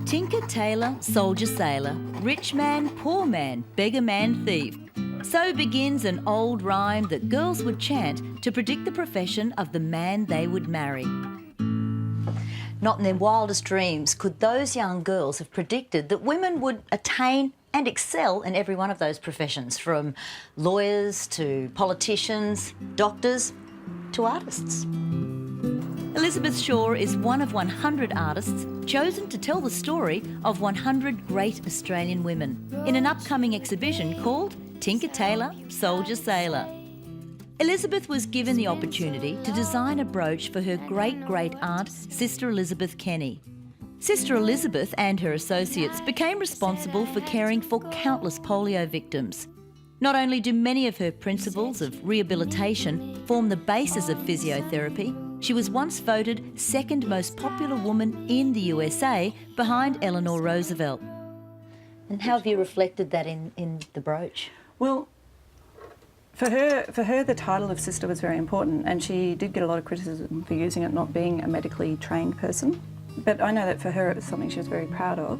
Tinker Tailor Soldier Sailor, rich man, poor man, beggar man, thief. So begins an old rhyme that girls would chant to predict the profession of the man they would marry. Not in their wildest dreams could those young girls have predicted that women would attain and excel in every one of those professions, from lawyers to politicians, doctors to artists. Elizabeth Shaw is one of 100 artists chosen to tell the story of 100 great Australian women in an upcoming exhibition called Tinker Tailor Soldier Sailor. Elizabeth was given the opportunity to design a brooch for her great-great-aunt, Sister Elizabeth Kenny. Sister Elizabeth and her associates became responsible for caring for countless polio victims. Not only do many of her principles of rehabilitation form the basis of physiotherapy, she was once voted second most popular woman in the USA behind Eleanor Roosevelt. And how have you reflected that in the brooch? Well, for her, the title of sister was very important, and she did get a lot of criticism for using it, not being a medically trained person. But I know that for her it was something she was very proud of.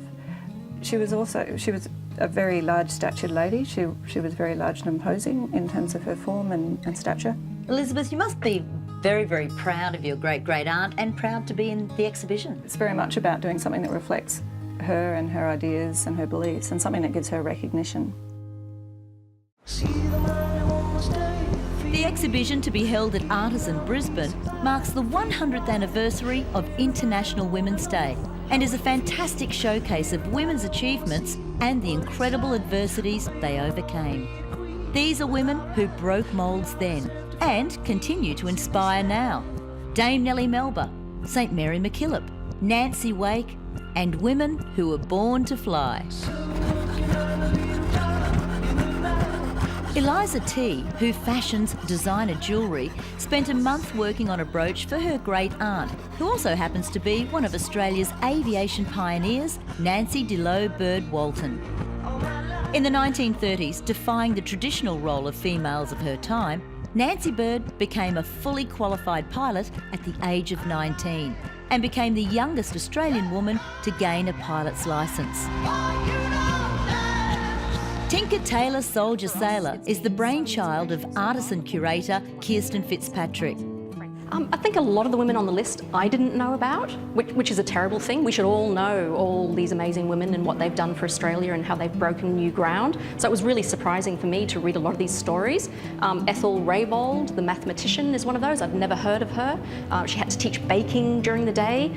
She was a very large-statured lady. She was very large and imposing in terms of her form and stature. Elizabeth, you must be very, very proud of your great-great-aunt and proud to be in the exhibition. It's very much about doing something that reflects her and her ideas and her beliefs, and something that gives her recognition. The exhibition, to be held at Artisan, Brisbane, marks the 100th anniversary of International Women's Day and is a fantastic showcase of women's achievements and the incredible adversities they overcame. These are women who broke moulds then and continue to inspire now. Dame Nellie Melba, St Mary MacKillop, Nancy Wake, and women who were born to fly. Eliza T, who fashions designer jewellery, spent a month working on a brooch for her great-aunt, who also happens to be one of Australia's aviation pioneers, Nancy Delow Bird Walton. In the 1930s, defying the traditional role of females of her time, Nancy Bird became a fully qualified pilot at the age of 19 and became the youngest Australian woman to gain a pilot's licence. Tinker Tailor Soldier Sailor is the brainchild of Artisan curator Kirsten Fitzpatrick. I think a lot of the women on the list I didn't know about, which is a terrible thing. We should all know all these amazing women and what they've done for Australia and how they've broken new ground. So it was really surprising for me to read a lot of these stories. Ethel Raybould, the mathematician, is one of those. I'd never heard of her. She had to teach baking during the day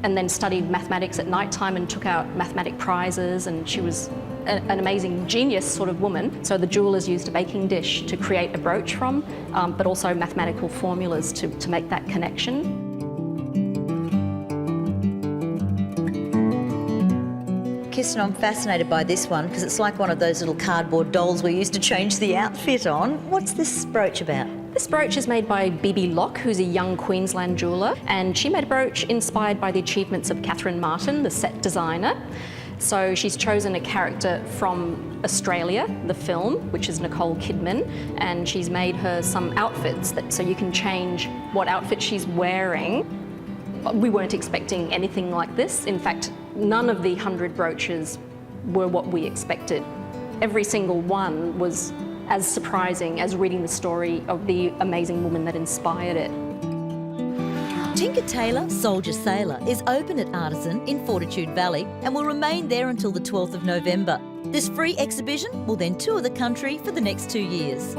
and then studied mathematics at night time and took out mathematic prizes, and she was an amazing genius sort of woman. So the jewellers used a baking dish to create a brooch from, but also mathematical formulas to make that connection. Kirsten, I'm fascinated by this one because it's like one of those little cardboard dolls we used to change the outfit on. What's this brooch about? This brooch is made by Bibi Locke, who's a young Queensland jeweller, and she made a brooch inspired by the achievements of Catherine Martin, the set designer. So she's chosen a character from Australia, the film, which is Nicole Kidman, and she's made her some outfits so you can change what outfit she's wearing. We weren't expecting anything like this. In fact, none of the 100 brooches were what we expected. Every single one was as surprising as reading the story of the amazing woman that inspired it. Tinker Tailor Soldier Sailor is open at Artisan in Fortitude Valley and will remain there until the 12th of November. This free exhibition will then tour the country for the next 2 years.